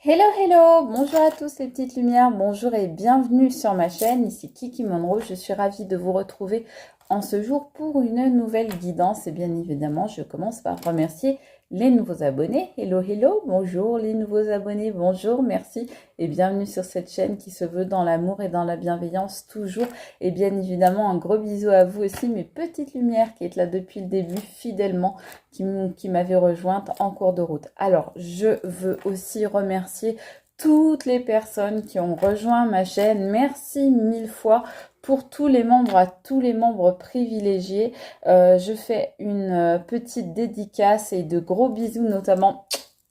Hello, hello! Bonjour à tous les petites lumières, bonjour et bienvenue sur ma chaîne. Ici Kiki Monroe, je suis ravie de vous retrouver en ce jour pour une nouvelle guidance. Et bien évidemment, je commence par remercier les nouveaux abonnés. Hello, hello! Bonjour les nouveaux abonnés, bonjour, merci et bienvenue sur cette chaîne qui se veut dans l'amour et dans la bienveillance toujours. Et bien évidemment, un gros bisou à vous aussi, mes petites lumières qui êtes là depuis le début fidèlement, qui m'avait rejointe en cours de route. Alors, je veux aussi remercier toutes les personnes qui ont rejoint ma chaîne. Merci mille fois pour tous les membres, à tous les membres privilégiés. Je fais une petite dédicace et de gros bisous notamment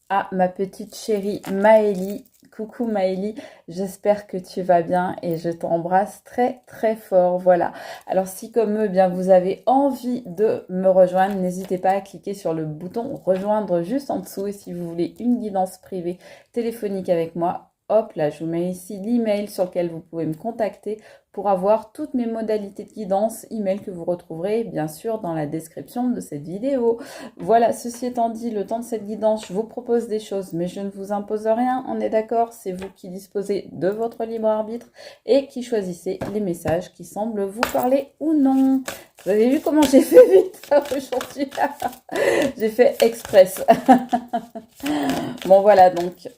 à ma petite chérie Maëlie. Coucou Maëlie, j'espère que tu vas bien et je t'embrasse très très fort. Voilà. Alors si comme eux, bien vous avez envie de me rejoindre, n'hésitez pas à cliquer sur le bouton rejoindre juste en dessous. Et si vous voulez une guidance privée téléphonique avec moi, hop là, je vous mets ici l'email sur lequel vous pouvez me contacter pour avoir toutes mes modalités de guidance, email que vous retrouverez bien sûr dans la description de cette vidéo. Voilà, ceci étant dit, le temps de cette guidance, je vous propose des choses, mais je ne vous impose rien, on est d'accord? C'est vous qui disposez de votre libre arbitre et qui choisissez les messages qui semblent vous parler ou non. Vous avez vu comment j'ai fait vite aujourd'hui? J'ai fait express. Bon voilà, donc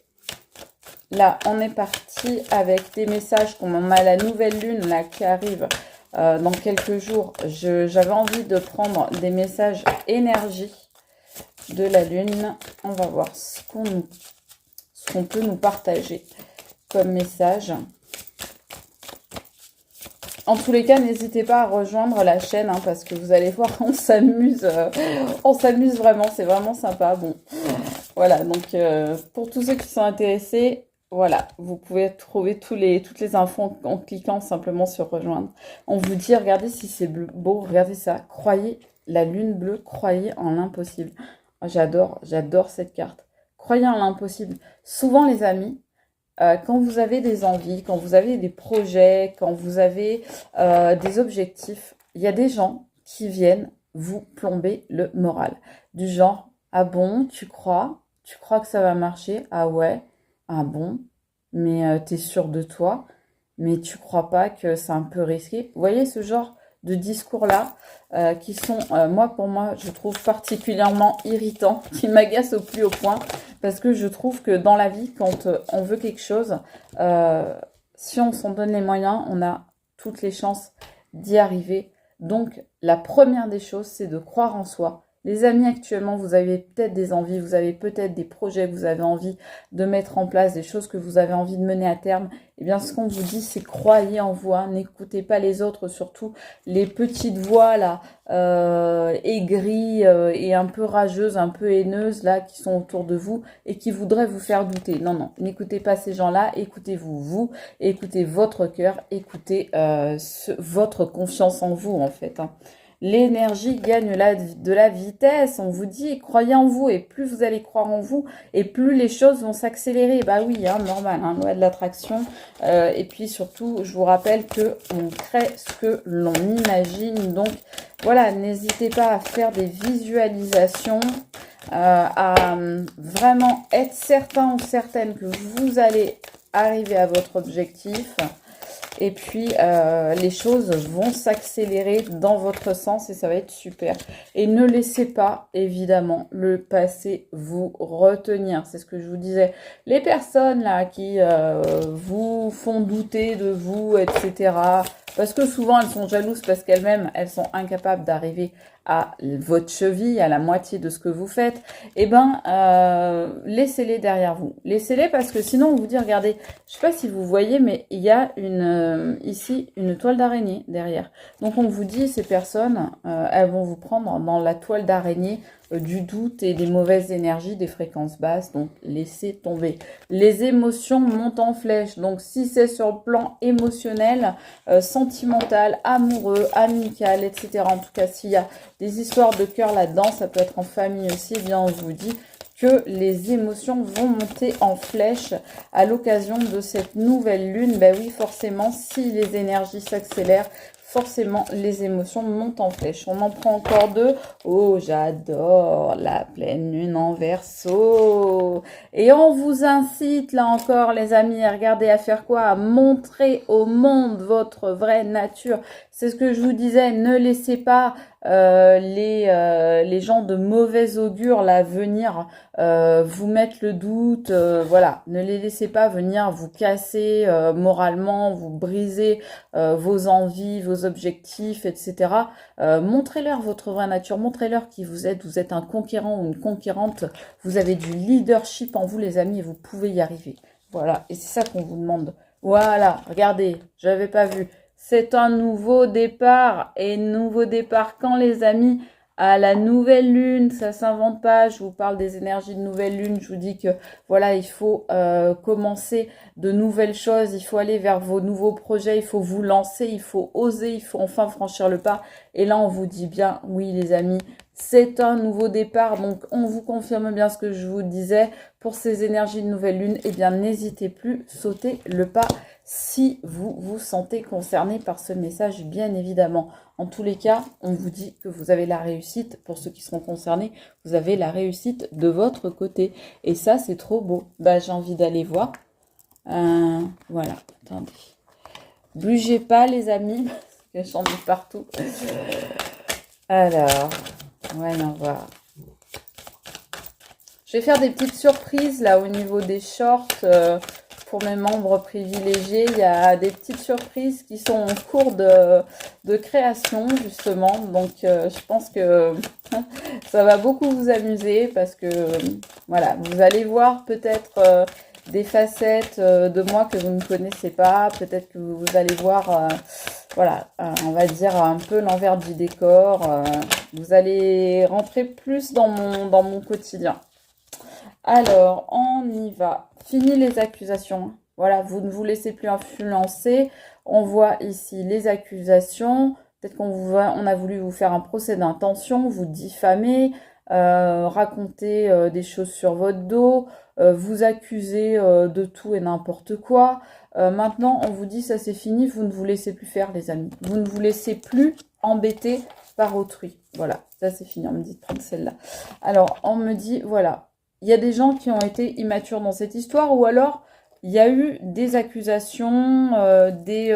là, on est parti avec des messages comme on a la nouvelle lune là qui arrive dans quelques jours. J'avais envie de prendre des messages énergie de la lune. On va voir ce qu'on peut nous partager comme message. En tous les cas, n'hésitez pas à rejoindre la chaîne parce que vous allez voir, on s'amuse vraiment, c'est vraiment sympa. Bon, voilà, donc pour tous ceux qui sont intéressés, voilà, vous pouvez trouver toutes les infos en cliquant simplement sur rejoindre. On vous dit, regardez si c'est beau, regardez ça, croyez la lune bleue, croyez en l'impossible. J'adore cette carte. Croyez en l'impossible. Souvent les amis, quand vous avez des envies, quand vous avez des projets, quand vous avez des objectifs, il y a des gens qui viennent vous plomber le moral. Du genre, ah bon, tu crois que ça va marcher? Ah ouais, ah bon, mais t'es sûr de toi? Mais tu crois pas que c'est un peu risqué? Vous voyez ce genre de discours-là qui sont, pour moi, je trouve particulièrement irritants, qui m'agacent au plus haut point, parce que je trouve que dans la vie, quand on veut quelque chose, si on s'en donne les moyens, on a toutes les chances d'y arriver. Donc, la première des choses, c'est de croire en soi. Les amis, actuellement, vous avez peut-être des envies, vous avez peut-être des projets que vous avez envie de mettre en place, des choses que vous avez envie de mener à terme. Eh bien, ce qu'on vous dit, c'est croyez en vous, n'écoutez pas les autres, surtout les petites voix là, aigries et un peu rageuses, un peu haineuses là, qui sont autour de vous et qui voudraient vous faire douter. Non, non, n'écoutez pas ces gens-là, écoutez-vous, écoutez votre cœur, écoutez votre confiance en vous en fait. L'énergie gagne de la vitesse, on vous dit, croyez en vous, et plus vous allez croire en vous, et plus les choses vont s'accélérer. Bah oui, normal, loi de l'attraction. Et puis surtout, je vous rappelle que on crée ce que l'on imagine. Donc voilà, n'hésitez pas à faire des visualisations, à vraiment être certain ou certaine que vous allez arriver à votre objectif. Et puis, les choses vont s'accélérer dans votre sens et ça va être super. Et ne laissez pas, évidemment, le passé vous retenir. C'est ce que je vous disais. Les personnes là qui vous font douter de vous, etc. Parce que souvent, elles sont jalouses parce qu'elles-mêmes, elles sont incapables d'arriver à votre cheville, à la moitié de ce que vous faites. Eh ben, laissez-les derrière vous. Laissez-les parce que sinon, on vous dit, regardez, je sais pas si vous voyez, mais il y a ici une toile d'araignée derrière. Donc, on vous dit, ces personnes, elles vont vous prendre dans la toile d'araignée du doute et des mauvaises énergies, des fréquences basses. Donc, laissez tomber. Les émotions montent en flèche. Donc, si c'est sur le plan émotionnel, sentimental, amoureux, amical, etc. En tout cas, s'il y a des histoires de cœur là-dedans, ça peut être en famille aussi, eh bien, on vous dit que les émotions vont monter en flèche à l'occasion de cette nouvelle lune. Ben oui, forcément, si les énergies s'accélèrent, forcément, les émotions montent en flèche. On en prend encore deux. Oh, j'adore la pleine lune en Verseau. Et on vous incite, là encore, les amis, à regarder, à faire quoi? À montrer au monde votre vraie nature. C'est ce que je vous disais, ne laissez pas les gens de mauvais augure là venir vous mettre le doute, voilà, ne les laissez pas venir vous casser moralement, vous briser vos envies, vos objectifs, etc. Montrez-leur votre vraie nature, montrez-leur qui vous êtes un conquérant ou une conquérante, vous avez du leadership en vous les amis et vous pouvez y arriver. Voilà, et c'est ça qu'on vous demande. Voilà, regardez, j'avais pas vu. C'est un nouveau départ. Et nouveau départ quand les amis? À la nouvelle lune, ça s'invente pas. Je vous parle des énergies de nouvelle lune. Je vous dis que voilà, il faut commencer de nouvelles choses. Il faut aller vers vos nouveaux projets. Il faut vous lancer. Il faut oser. Il faut enfin franchir le pas. Et là, on vous dit bien, oui les amis, c'est un nouveau départ. Donc, on vous confirme bien ce que je vous disais. Pour ces énergies de nouvelle lune, eh bien, n'hésitez plus, sautez le pas si vous vous sentez concerné par ce message, bien évidemment. En tous les cas, on vous dit que vous avez la réussite. Pour ceux qui seront concernés, vous avez la réussite de votre côté. Et ça, c'est trop beau. Bah, j'ai envie d'aller voir. Voilà, attendez. Bougez pas, les amis, parce que j'en ai partout. Alors, voyons voir. Je vais faire des petites surprises là au niveau des shorts pour mes membres privilégiés. Il y a des petites surprises qui sont en cours de création justement. Donc je pense que ça va beaucoup vous amuser parce que voilà, vous allez voir peut-être des facettes de moi que vous ne connaissez pas. Peut-être que vous allez voir, voilà, on va dire un peu l'envers du décor. Vous allez rentrer plus dans mon quotidien. Alors, on y va. Fini les accusations. Voilà, vous ne vous laissez plus influencer. On voit ici les accusations. Peut-être on a voulu vous faire un procès d'intention, vous diffamer, raconter des choses sur votre dos, vous accuser de tout et n'importe quoi. Maintenant, on vous dit ça c'est fini, vous ne vous laissez plus faire les amis. Vous ne vous laissez plus embêter par autrui. Voilà, ça c'est fini. On me dit de prendre celle-là. Alors, on me dit, voilà. Il y a des gens qui ont été immatures dans cette histoire ou alors il y a eu des accusations, des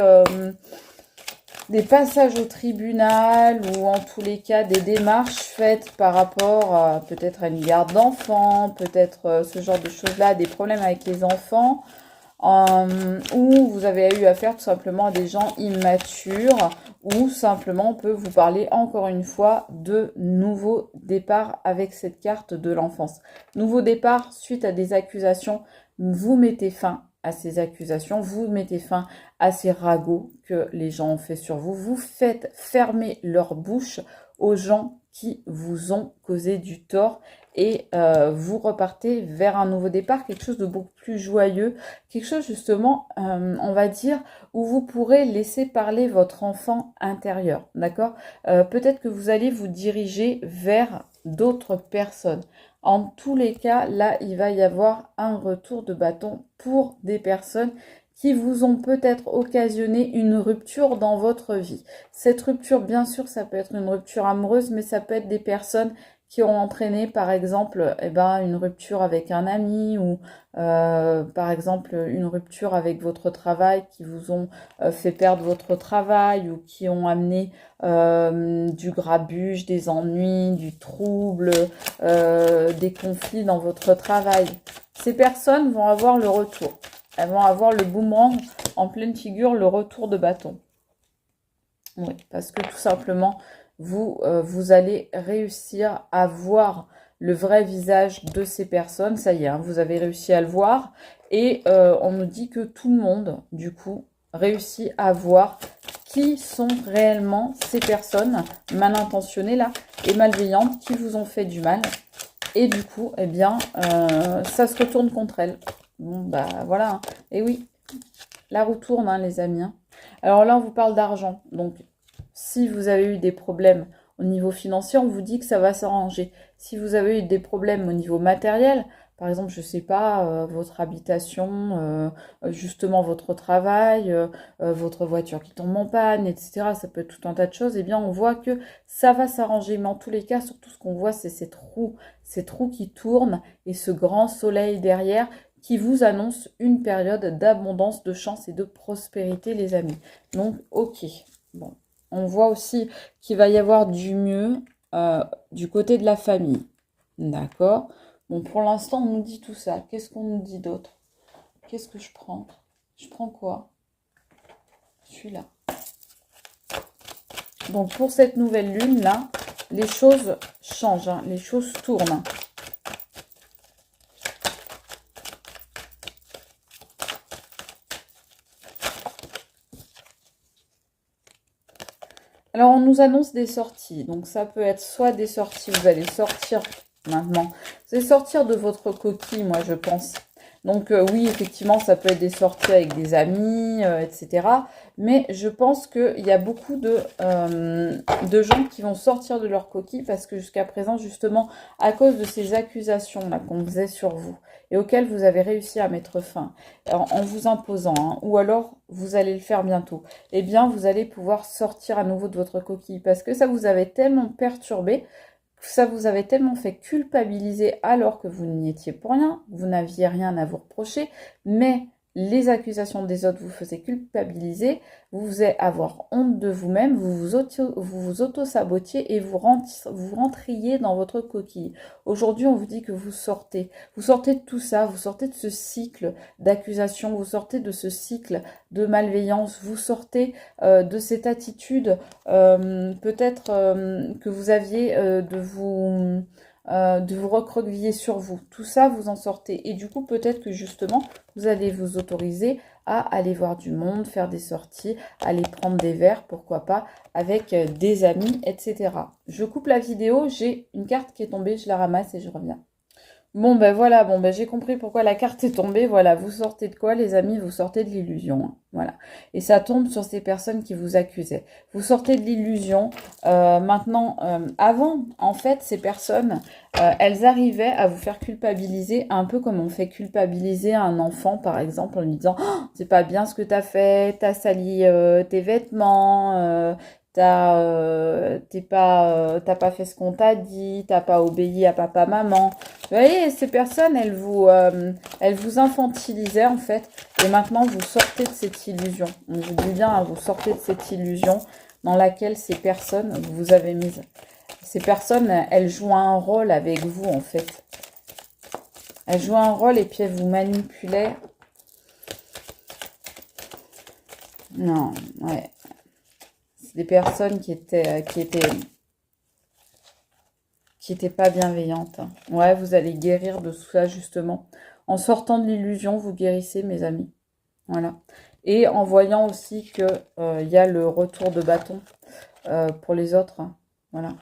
passages au tribunal ou en tous les cas des démarches faites par rapport peut-être à une garde d'enfants, peut-être ce genre de choses-là, des problèmes avec les enfants. Où vous avez eu affaire tout simplement à des gens immatures ou simplement on peut vous parler encore une fois de nouveau départ avec cette carte de l'enfance. Nouveau départ suite à des accusations, vous mettez fin à ces accusations, vous mettez fin à ces ragots que les gens ont fait sur vous, vous faites fermer leur bouche aux gens qui vous ont causé du tort et vous repartez vers un nouveau départ, quelque chose de beaucoup plus joyeux, quelque chose justement, on va dire, où vous pourrez laisser parler votre enfant intérieur, d'accord? Peut-être que vous allez vous diriger vers d'autres personnes. En tous les cas, là, il va y avoir un retour de bâton pour des personnes qui vous ont peut-être occasionné une rupture dans votre vie. Cette rupture, bien sûr, ça peut être une rupture amoureuse, mais ça peut être des personnes qui ont entraîné, par exemple, une rupture avec un ami ou, par exemple, une rupture avec votre travail, qui vous ont fait perdre votre travail ou qui ont amené du grabuge, des ennuis, du trouble, des conflits dans votre travail. Ces personnes vont avoir le retour. Elles vont avoir le boomerang en pleine figure, le retour de bâton. Oui, parce que tout simplement, vous allez réussir à voir le vrai visage de ces personnes. Ça y est, hein, vous avez réussi à le voir. Et on nous dit que tout le monde, du coup, réussit à voir qui sont réellement ces personnes mal intentionnées là et malveillantes qui vous ont fait du mal. Et du coup, eh bien, ça se retourne contre elles. Bon, bah voilà. Hein. Et oui, la roue tourne, hein, les amis. Hein. Alors là, on vous parle d'argent. Donc, si vous avez eu des problèmes au niveau financier, on vous dit que ça va s'arranger. Si vous avez eu des problèmes au niveau matériel, par exemple, je sais pas, votre habitation, justement votre travail, votre voiture qui tombe en panne, etc. Ça peut être tout un tas de choses. Eh bien, on voit que ça va s'arranger. Mais en tous les cas, surtout ce qu'on voit, c'est ces trous qui tournent et ce grand soleil derrière qui vous annonce une période d'abondance, de chance et de prospérité, les amis. Donc, ok. Bon, on voit aussi qu'il va y avoir du mieux du côté de la famille. D'accord? Bon, pour l'instant, on nous dit tout ça. Qu'est-ce qu'on nous dit d'autre? Qu'est-ce que je prends? Je prends quoi? Celui-là. Donc, pour cette nouvelle lune-là, les choses changent, hein, les choses tournent. Alors, on nous annonce des sorties. Donc, ça peut être soit des sorties, vous allez sortir maintenant. Vous allez sortir de votre coquille, moi, je pense. Donc, oui, effectivement, ça peut être des sorties avec des amis, etc. Mais je pense qu'il y a beaucoup de gens qui vont sortir de leur coquille parce que jusqu'à présent, justement, à cause de ces accusations-là qu'on faisait sur vous et auxquelles vous avez réussi à mettre fin en vous imposant, hein, ou alors vous allez le faire bientôt, eh bien, vous allez pouvoir sortir à nouveau de votre coquille parce que ça vous avait tellement perturbé, ça vous avait tellement fait culpabiliser alors que vous n'y étiez pour rien, vous n'aviez rien à vous reprocher, mais les accusations des autres vous faisaient culpabiliser, vous faisaient avoir honte de vous-même, vous auto-sabotiez et vous rentriez dans votre coquille. Aujourd'hui, on vous dit que vous sortez de tout ça, vous sortez de ce cycle d'accusations, vous sortez de ce cycle de malveillance, vous sortez de cette attitude peut-être que vous aviez de vous recroqueviller sur vous. Tout ça, vous en sortez. Et du coup, peut-être que justement, vous allez vous autoriser à aller voir du monde, faire des sorties, aller prendre des verres, pourquoi pas, avec des amis, etc. Je coupe la vidéo, j'ai une carte qui est tombée, je la ramasse et je reviens. Bon ben voilà, bon ben j'ai compris pourquoi la carte est tombée. Voilà, vous sortez de quoi les amis? Vous sortez de l'illusion, hein. Voilà. Et ça tombe sur ces personnes qui vous accusaient. Vous sortez de l'illusion. Maintenant, avant, en fait, ces personnes, elles arrivaient à vous faire culpabiliser, un peu comme on fait culpabiliser un enfant, par exemple, en lui disant oh, c'est pas bien ce que t'as fait, t'as sali tes vêtements. T'as pas fait ce qu'on t'a dit, t'as pas obéi à papa, maman. Vous voyez, ces personnes, elles vous infantilisaient en fait. Et maintenant, vous sortez de cette illusion. On vous dit bien, hein, vous sortez de cette illusion dans laquelle ces personnes vous avez mises. Ces personnes, elles jouent un rôle avec vous en fait. Elles jouent un rôle et puis elles vous manipulaient. Non, ouais. C'est des personnes qui étaient pas bienveillantes, hein. Ouais, vous allez guérir de tout ça, justement. En sortant de l'illusion, vous guérissez, mes amis. Voilà. Et en voyant aussi que y a le retour de bâton pour les autres, hein. Voilà.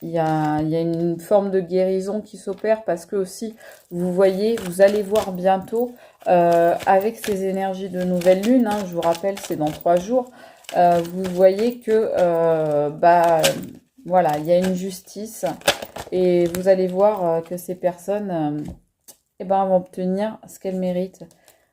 Il y a une forme de guérison qui s'opère parce que aussi, vous voyez, vous allez voir bientôt avec ces énergies de nouvelle lune, hein, je vous rappelle, c'est dans 3 jours, vous voyez que, voilà, il y a une justice et vous allez voir que ces personnes, vont obtenir ce qu'elles méritent.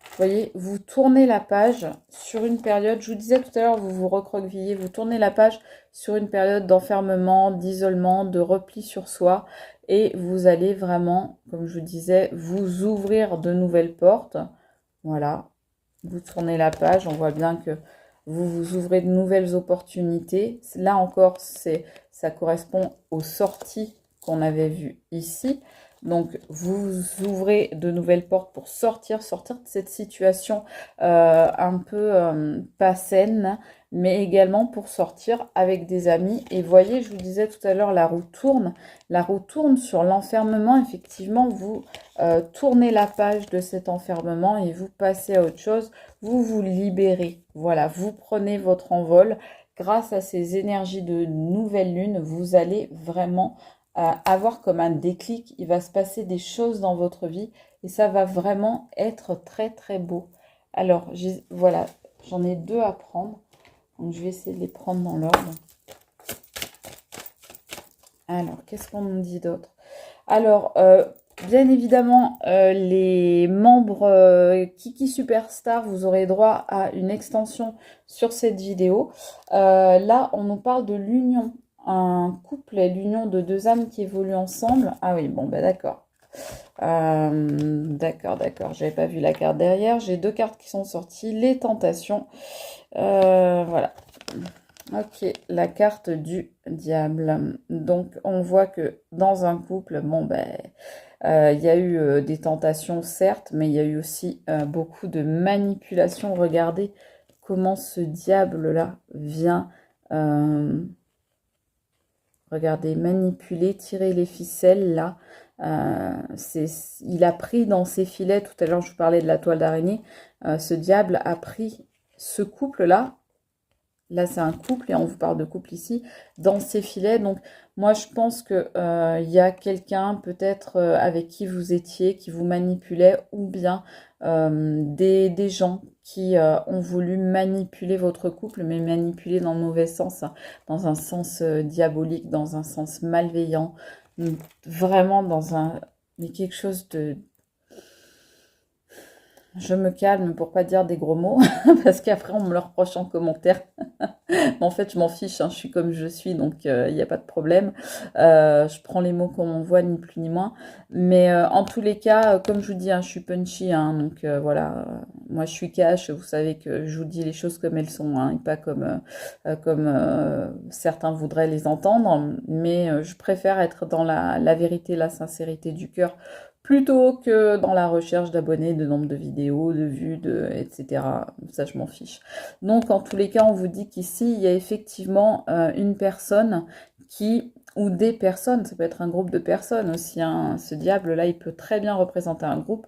Vous voyez, vous tournez la page sur une période, je vous disais tout à l'heure, vous vous recroquevillez, vous tournez la page sur une période d'enfermement, d'isolement, de repli sur soi, et vous allez vraiment, comme je vous disais, vous ouvrir de nouvelles portes. Voilà, vous tournez la page, on voit bien que vous vous ouvrez de nouvelles opportunités. Là encore, ça correspond aux sorties qu'on avait vues ici. Donc, vous ouvrez de nouvelles portes pour sortir de cette situation un peu pas saine, mais également pour sortir avec des amis. Et voyez, je vous disais tout à l'heure, la roue tourne sur l'enfermement. Effectivement, vous tournez la page de cet enfermement et vous passez à autre chose. Vous vous libérez. Voilà, vous prenez votre envol. Grâce à ces énergies de nouvelle lune, vous allez vraiment avoir comme un déclic. Il va se passer des choses dans votre vie et ça va vraiment être très très beau. Alors, voilà, j'en ai 2 à prendre. Donc, je vais essayer de les prendre dans l'ordre. Alors, qu'est-ce qu'on nous dit d'autre? Alors, Bien évidemment, les membres Kiki Superstar, vous aurez droit à une extension sur cette vidéo. Là, on nous parle de l'union, un couple et l'union de deux âmes qui évoluent ensemble. Ah oui, bon, bah d'accord. D'accord, j'avais pas vu la carte derrière. J'ai deux cartes qui sont sorties, les tentations. Voilà. Ok, la carte du diable. Donc, on voit que dans un couple, bon, ben, il y a eu des tentations, certes, mais il y a eu aussi beaucoup de manipulation. Regardez comment ce diable-là vient, regardez, manipuler, tirer les ficelles, là. Il a pris dans ses filets, tout à l'heure je vous parlais de la toile d'araignée, ce diable a pris ce couple-là. Là, c'est un couple et on vous parle de couple ici, dans ses filets. Donc, moi, je pense que y a quelqu'un peut-être avec qui vous étiez, qui vous manipulait, ou bien des gens qui ont voulu manipuler votre couple, mais manipuler dans le mauvais sens, hein, dans un sens diabolique, dans un sens malveillant, vraiment dans un... mais quelque chose de... Je me calme pour pas dire des gros mots, parce qu'après on me le reproche en commentaire. En fait, je m'en fiche, hein, je suis comme je suis, donc il n'y a pas de problème. Je prends les mots qu'on m'envoie, ni plus ni moins. Mais en tous les cas, comme je vous dis, hein, je suis punchy, hein, donc voilà. Moi, je suis cash, vous savez que je vous dis les choses comme elles sont, hein, et pas comme certains voudraient les entendre. Mais je préfère être dans la vérité, la sincérité du cœur, plutôt que dans la recherche d'abonnés, de nombre de vidéos, de vues, etc. Ça, je m'en fiche. Donc, en tous les cas, on vous dit qu'ici, il y a effectivement une personne qui, ou des personnes, ça peut être un groupe de personnes aussi, hein. Ce diable-là, il peut très bien représenter un groupe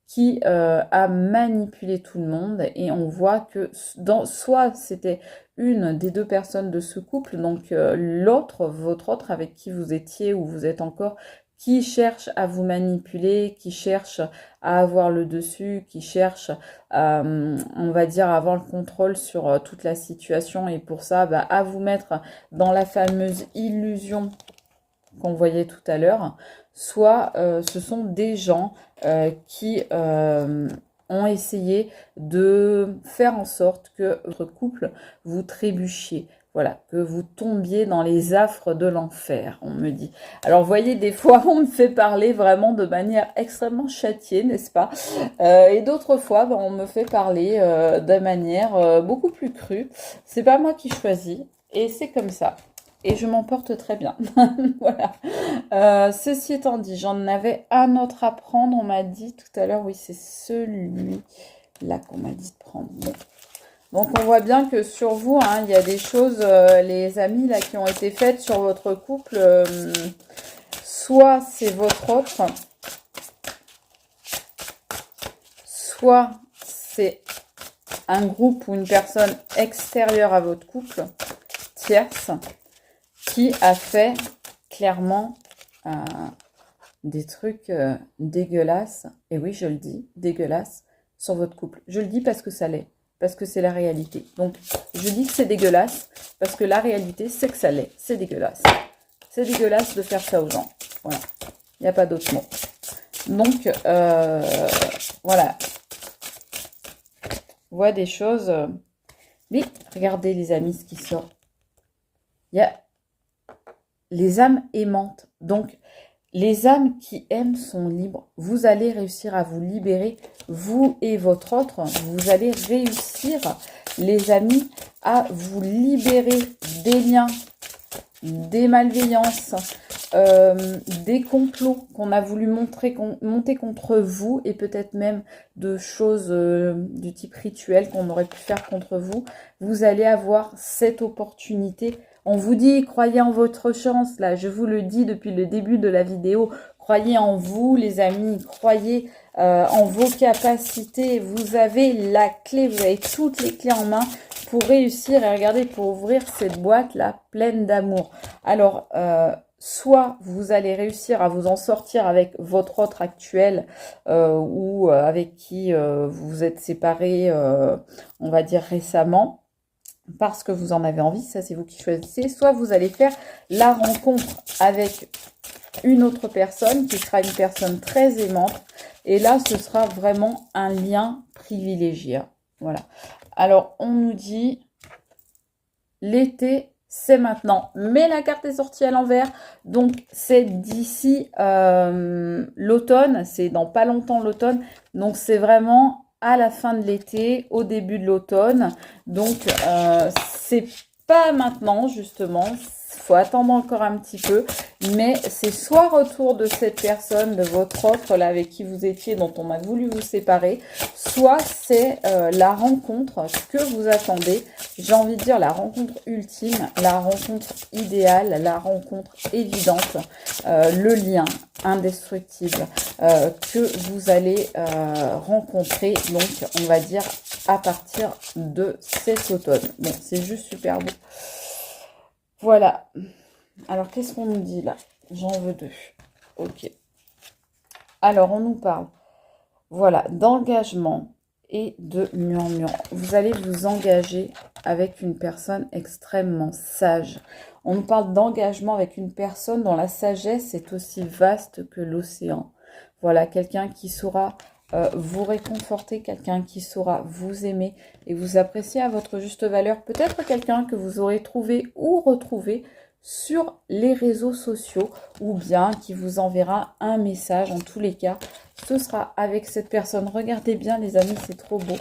qui a manipulé tout le monde. Et on voit que soit c'était une des deux personnes de ce couple, donc l'autre, votre autre avec qui vous étiez ou vous êtes encore, qui cherche à vous manipuler, qui cherche à avoir le dessus, qui cherche, on va dire, à avoir le contrôle sur toute la situation. Et pour ça, bah, à vous mettre dans la fameuse illusion qu'on voyait tout à l'heure. Soit ce sont des gens qui ont essayé de faire en sorte que votre couple vous trébuchiez. Voilà, que vous tombiez dans les affres de l'enfer, on me dit. Alors, vous voyez, des fois, on me fait parler vraiment de manière extrêmement châtiée, n'est-ce pas? Et d'autres fois, ben, on me fait parler de manière beaucoup plus crue. C'est pas moi qui choisis, et c'est comme ça. Et je m'en porte très bien. Voilà. Ceci étant dit, j'en avais un autre à prendre. On m'a dit tout à l'heure, oui, c'est celui-là qu'on m'a dit de prendre. Bon. Donc, on voit bien que sur vous, hein, il y a des choses, les amis, là, qui ont été faites sur votre couple. Soit c'est votre autre, soit c'est un groupe ou une personne extérieure à votre couple, tierce, qui a fait clairement des trucs dégueulasses. Et oui, je le dis, dégueulasses sur votre couple. Je le dis parce que ça l'est. Parce que c'est la réalité. Donc, je dis que c'est dégueulasse, parce que la réalité, c'est que ça l'est. C'est dégueulasse. C'est dégueulasse de faire ça aux gens. Voilà. Il n'y a pas d'autre mot. Donc, voilà. On voit des choses. Mais, regardez les amis, ce qui sort. Il y a les âmes aimantes. Donc, les âmes qui aiment sont libres. Vous allez réussir à vous libérer, vous et votre autre. Vous allez réussir, les amis, à vous libérer des liens, des malveillances, des complots qu'on a voulu monter contre vous et peut-être même de choses du type rituel qu'on aurait pu faire contre vous. Vous allez avoir cette opportunité. On vous dit, croyez en votre chance, là, je vous le dis depuis le début de la vidéo, croyez en vous, les amis, croyez en vos capacités, vous avez la clé, vous avez toutes les clés en main pour réussir et regardez, pour ouvrir cette boîte-là pleine d'amour. Alors, soit vous allez réussir à vous en sortir avec votre autre actuel ou avec qui vous vous êtes séparés, on va dire récemment, parce que vous en avez envie, ça c'est vous qui choisissez, soit vous allez faire la rencontre avec une autre personne qui sera une personne très aimante. Et là, ce sera vraiment un lien privilégié. Voilà. Alors, on nous dit l'été, c'est maintenant. Mais la carte est sortie à l'envers. Donc, c'est d'ici l'automne. C'est dans pas longtemps l'automne. Donc, c'est vraiment à la fin de l'été, au début de l'automne. Donc, c'est pas maintenant, justement. Faut attendre encore un petit peu, mais c'est soit retour de cette personne, de votre offre là avec qui vous étiez, dont on a voulu vous séparer, soit c'est la rencontre que vous attendez. J'ai envie de dire la rencontre ultime, la rencontre idéale, la rencontre évidente, le lien indestructible que vous allez rencontrer, donc on va dire à partir de cet automne. Bon, c'est juste super beau. Voilà. Alors, qu'est-ce qu'on nous dit là? J'en veux deux. Ok. Alors, on nous parle, voilà, d'engagement et de murmure. Vous allez vous engager avec une personne extrêmement sage. On nous parle d'engagement avec une personne dont la sagesse est aussi vaste que l'océan. Voilà, quelqu'un qui saura vous réconforter, quelqu'un qui saura vous aimer et vous apprécier à votre juste valeur. Peut-être quelqu'un que vous aurez trouvé ou retrouvé sur les réseaux sociaux ou bien qui vous enverra un message. En tous les cas, ce sera avec cette personne. Regardez bien les amis, c'est trop beau.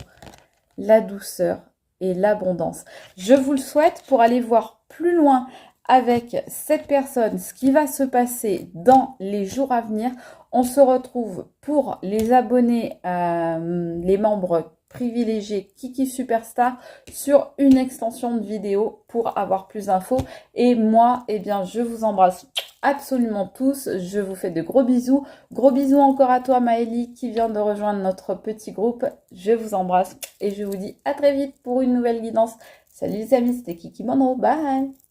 La douceur et l'abondance. Je vous le souhaite pour aller voir plus loin avec cette personne, ce qui va se passer dans les jours à venir. On se retrouve pour les abonnés, les membres privilégiés Kiki Superstar sur une extension de vidéo pour avoir plus d'infos. Et moi, eh bien, je vous embrasse absolument tous. Je vous fais de gros bisous. Gros bisous encore à toi, Maëlie, qui vient de rejoindre notre petit groupe. Je vous embrasse et je vous dis à très vite pour une nouvelle guidance. Salut les amis, c'était Kiki Monroe. Bye!